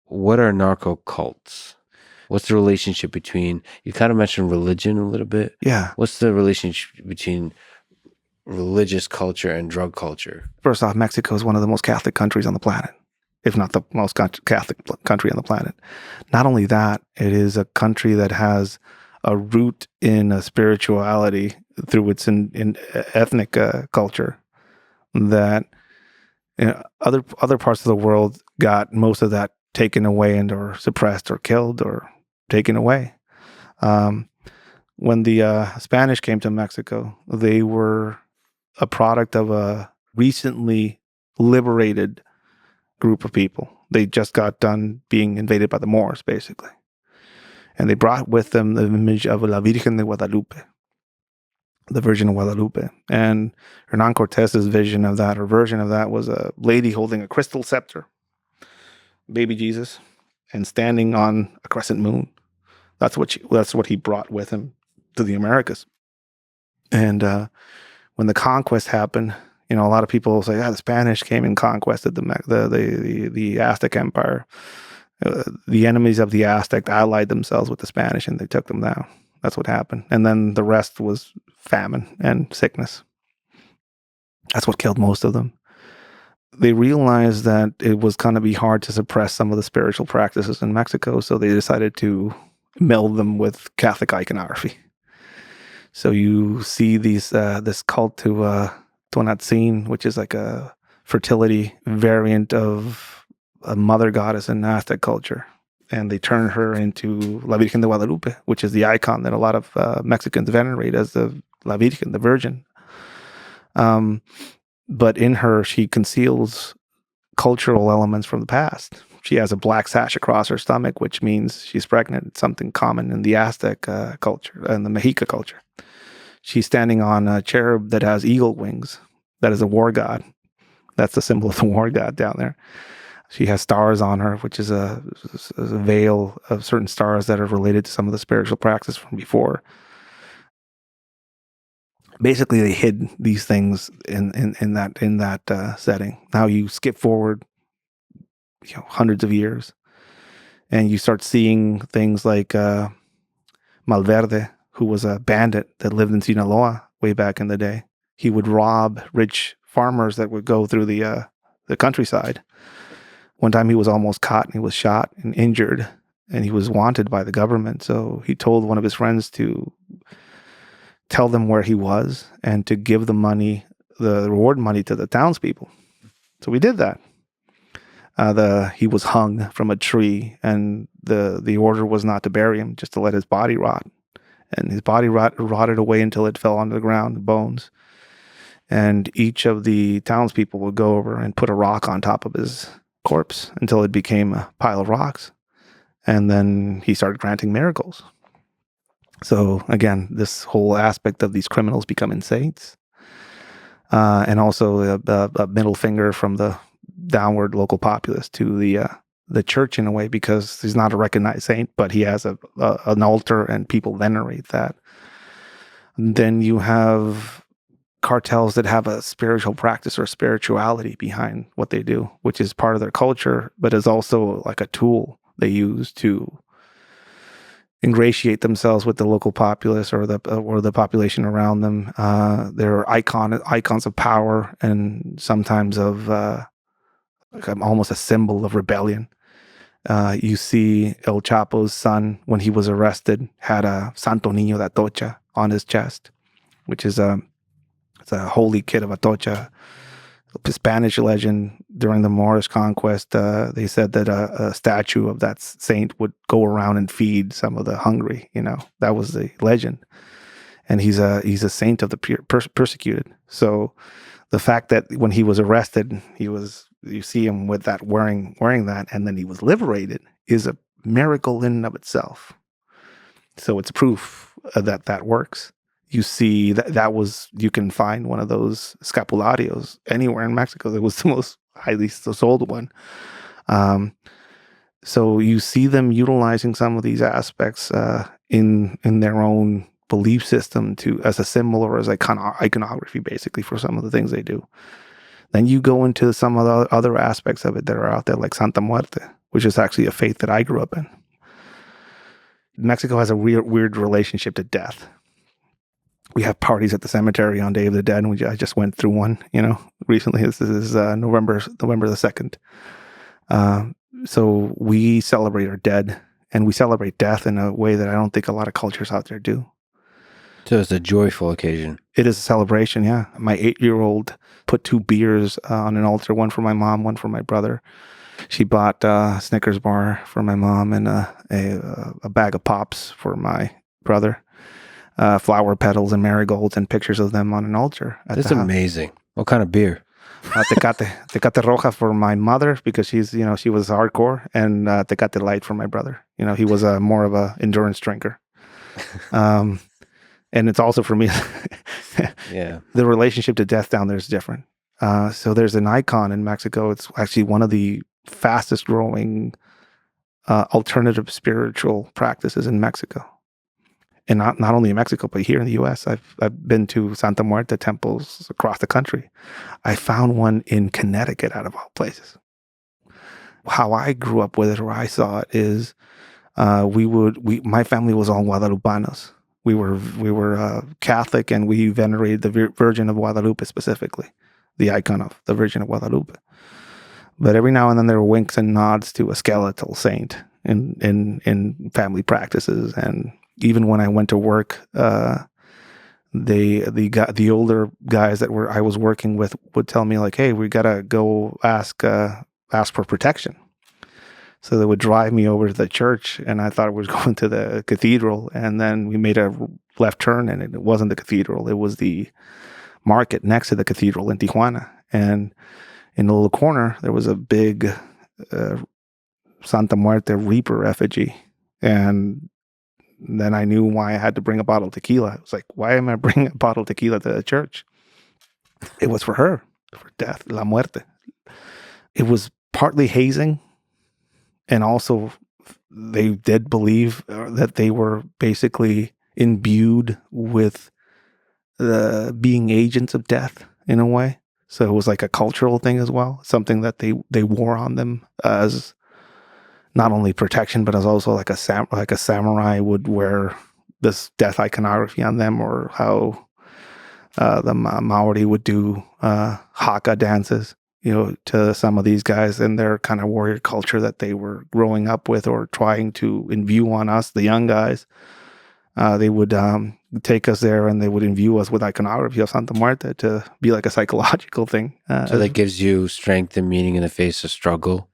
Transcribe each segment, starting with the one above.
what are narco cults? What's the relationship between, you kind of mentioned religion a little bit. Yeah. What's the relationship between religious culture and drug culture? First off, Mexico is one of the most Catholic countries on the planet, if not the most Catholic country on the planet. Not only that, it is a country that has a root in a spirituality through its in ethnic culture that other parts of the world got most of that taken away and or suppressed or killed or taken away. When the Spanish came to Mexico, they were a product of a recently liberated group of people. They just got done being invaded by the Moors, basically. And they brought with them the image of La Virgen de Guadalupe, the Virgin of Guadalupe. And Hernan Cortez's vision of that, or version of that, was a lady holding a crystal scepter, baby Jesus, and standing on a crescent moon. That's what he brought with him to the Americas. And when the conquest happened, a lot of people say, the Spanish came and conquested the Aztec Empire. The enemies of the Aztec allied themselves with the Spanish and they took them down. That's what happened. And then the rest was famine and sickness. That's what killed most of them. They realized that it was going to be hard to suppress some of the spiritual practices in Mexico, so they decided to meld them with Catholic iconography. So you see this cult to Tonatzin, which is like a fertility variant of a mother goddess in Aztec culture. And they turn her into La Virgen de Guadalupe, which is the icon that a lot of Mexicans venerate as the La Virgen, the Virgin. But in her, she conceals cultural elements from the past. She has a black sash across her stomach, which means she's pregnant. It's something common in the Aztec culture and the Mexica culture. She's standing on a cherub that has eagle wings. That is a war god. That's the symbol of the war god down there. She has stars on her, which is a veil of certain stars that are related to some of the spiritual practice from before. Basically, they hid these things in that setting. Now you skip forward, hundreds of years, and you start seeing things like Malverde, who was a bandit that lived in Sinaloa way back in the day. He would rob rich farmers that would go through the countryside. One time he was almost caught and he was shot and injured and he was wanted by the government. So he told one of his friends to tell them where he was and to give the money, the reward money, to the townspeople. So we did that. He was hung from a tree and the order was not to bury him, just to let his body rot. And his body rotted away until it fell onto the ground, the bones. And each of the townspeople would go over and put a rock on top of his corpse until it became a pile of rocks. And then he started granting miracles. So again, this whole aspect of these criminals becoming saints. And also a middle finger from the downward local populace to the church in a way, because he's not a recognized saint, but he has an altar and people venerate that. And then you have cartels that have a spiritual practice or spirituality behind what they do, which is part of their culture, but is also like a tool they use to ingratiate themselves with the local populace or the population around them. They're icons of power and sometimes of almost a symbol of rebellion. You see El Chapo's son, when he was arrested, had a Santo Niño de Atocha on his chest, which is it's a holy kid of Atocha. Spanish legend during the Moorish conquest, they said that a statue of that saint would go around and feed some of the hungry. That was the legend, and he's a saint of the persecuted. So the fact that when he was arrested, you see him with that wearing that, and then he was liberated, is a miracle in and of itself. So it's proof that works. You see you can find one of those scapularios anywhere in Mexico. It was the most highly sold one. So you see them utilizing some of these aspects in their own belief system as a symbol or as iconography, basically, for some of the things they do. Then you go into some of the other aspects of it that are out there, like Santa Muerte, which is actually a faith that I grew up in. Mexico has a weird relationship to death. We have parties at the cemetery on Day of the Dead, and I just went through one, recently. This is November the 2nd. So we celebrate our dead, and we celebrate death in a way that I don't think a lot of cultures out there do. So it's a joyful occasion. It is a celebration, yeah. My 8-year-old put 2 beers on an altar, one for my mom, one for my brother. She bought a Snickers bar for my mom and a bag of Pops for my brother. Flower petals and marigolds and pictures of them on an altar. That's amazing. What kind of beer? Tecate Roja for my mother because she was hardcore, and Tecate Light for my brother. He was more of a endurance drinker. And it's also for me. Yeah. The relationship to death down there is different. So there's an icon in Mexico. It's actually one of the fastest growing alternative spiritual practices in Mexico. And not only in Mexico, but here in the U.S. I've been to Santa Muerte temples across the country. I found one in Connecticut, out of all places. How I grew up with it, or I saw it, is my family was all Guadalupanos. We were Catholic, and we venerated the Virgin of Guadalupe specifically, the icon of the Virgin of Guadalupe. But every now and then there were winks and nods to a skeletal saint in family practices. And even when I went to work, the older guys that I was working with would tell me like, "Hey, we gotta go ask for protection." So they would drive me over to the church, and I thought I was going to the cathedral. And then we made a left turn, and it wasn't the cathedral; it was the market next to the cathedral in Tijuana. And in the little corner, there was a big Santa Muerte Reaper effigy, and then I knew why I had to bring a bottle of tequila. It was like, why am I bringing a bottle of tequila to the church? It was for her, for death, la muerte. It was partly hazing, and also they did believe that they were basically imbued with being agents of death in a way. So it was like a cultural thing as well, something that they wore on them as not only protection, but as also like a samurai would wear this death iconography on them, or how the Maori would do haka dances, to some of these guys in their kind of warrior culture that they were growing up with or trying to imbue on us, the young guys. They would take us there, and they would imbue us with iconography of Santa Muerte to be like a psychological thing. So that gives you strength and meaning in the face of struggle,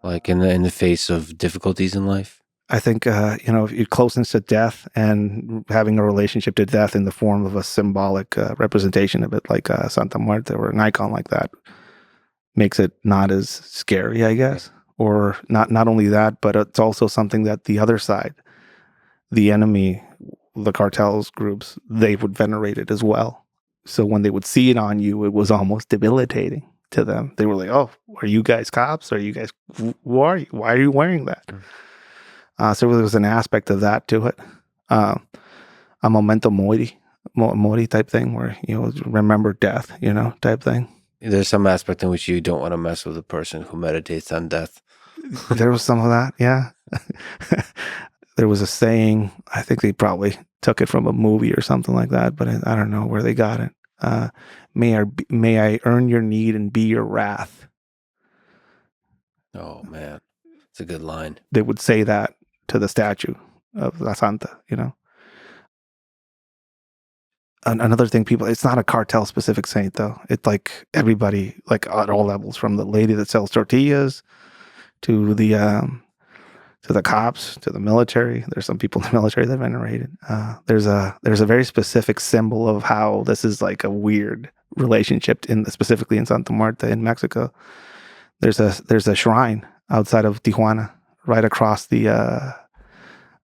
like in the face of difficulties in life. I think, your closeness to death and having a relationship to death in the form of a symbolic representation of it, like Santa Muerte or an icon like that, makes it not as scary, I guess. Or not only that, but it's also something that the other side, the enemy, the cartels groups, they would venerate it as well. So when they would see it on you, it was almost debilitating to them. They were like, "Oh, are you guys cops? Are you guys? Who are you? Why are you wearing that?" So there was an aspect of that to it, a memento mori type thing, where remember death, type thing. There's some aspect in which you don't want to mess with a person who meditates on death. There was some of that, yeah. There was a saying, I think they probably took it from a movie or something like that, but I don't know where they got it. May I earn your need and be your wrath. Oh man, it's a good line. They would say that to the statue of La Santa, Another thing, it's not a cartel specific saint though. It's like everybody, like at all levels, from the lady that sells tortillas to the cops, to the military. There's some people in the military that venerate it. There's a very specific symbol of how this is like a weird relationship specifically in Santa Muerte in Mexico. There's a shrine outside of Tijuana, right across the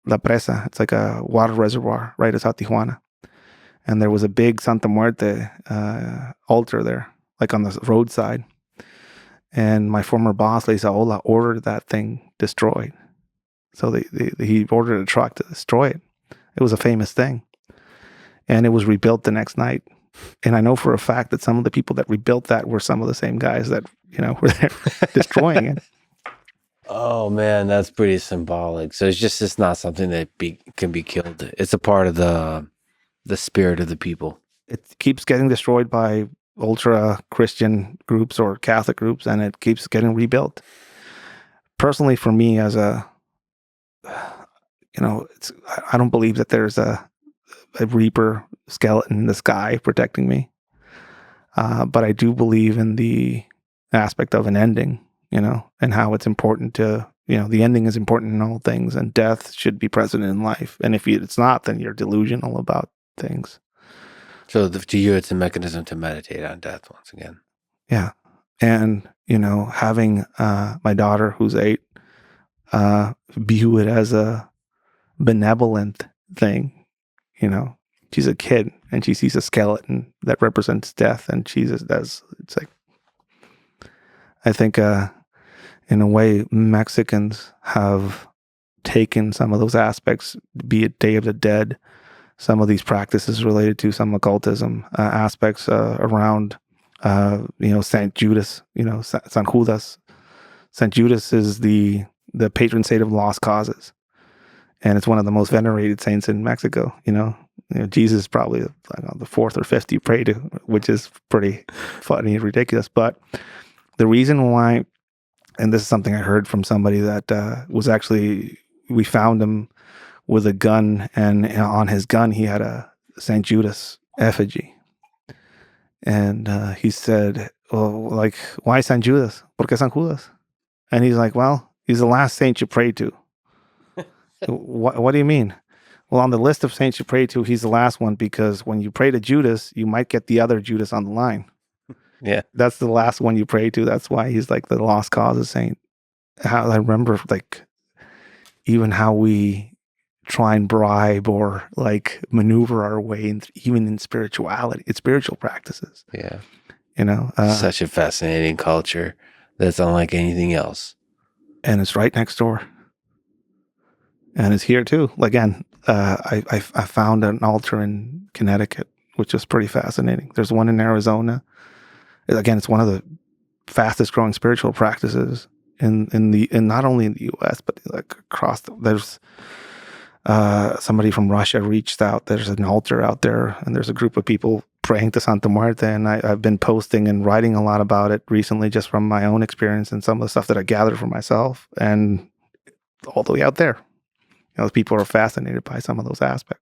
La Presa. It's like a water reservoir right outside Tijuana. And there was a big Santa Muerte altar there, like on the roadside. And my former boss, Lisa Ola, ordered that thing destroyed. So he ordered a truck to destroy it. It was a famous thing. And it was rebuilt the next night. And I know for a fact that some of the people that rebuilt that were some of the same guys that, were there destroying it. Oh man, that's pretty symbolic. So it's not something that can be killed. It's a part of the spirit of the people. It keeps getting destroyed by ultra Christian groups or Catholic groups, and it keeps getting rebuilt. Personally, for me, as a I don't believe that there's a reaper skeleton in the sky protecting me, but I do believe in the aspect of an ending, and how it's important to, the ending is important in all things, and death should be present in life. And if it's not, then you're delusional about things. So to you, it's a mechanism to meditate on death once again. Yeah. And, having my daughter who's 8 view it as a benevolent thing, she's a kid and she sees a skeleton that represents death, and it's like, I think, in a way, Mexicans have taken some of those aspects, be it Day of the Dead, some of these practices related to some occultism aspects around, Saint Judas, San Judas. Saint Judas is the patron saint of lost causes, and it's one of the most venerated saints in Mexico. Jesus is probably the fourth or fifth you pray to, which is pretty funny and ridiculous. But the reason why, and this is something I heard from somebody that was actually, we found him with a gun, and on his gun he had a Saint Judas effigy, and he said, "Well, like, why Saint Judas? ¿Por qué San Judas?" And he's like, "Well, he's the last saint you pray to." What do you mean? Well, on the list of saints you pray to, he's the last one, because when you pray to Judas, you might get the other Judas on the line. Yeah. That's the last one you pray to. That's why he's like the lost causes saint. How I remember, like, even how we try and bribe or like maneuver our way in, even in spirituality, it's spiritual practices. Yeah. Such a fascinating culture that's unlike anything else. And it's right next door. And it's here too. Again, I found an altar in Connecticut, which was pretty fascinating. There's one in Arizona. Again, it's one of the fastest growing spiritual practices in not only in the U.S. but like across. There's somebody from Russia reached out. There's an altar out there, and there's a group of people praying to Santa Muerte. And I've been posting and writing a lot about it recently, just from my own experience and some of the stuff that I gathered for myself, and all the way out there. People are fascinated by some of those aspects.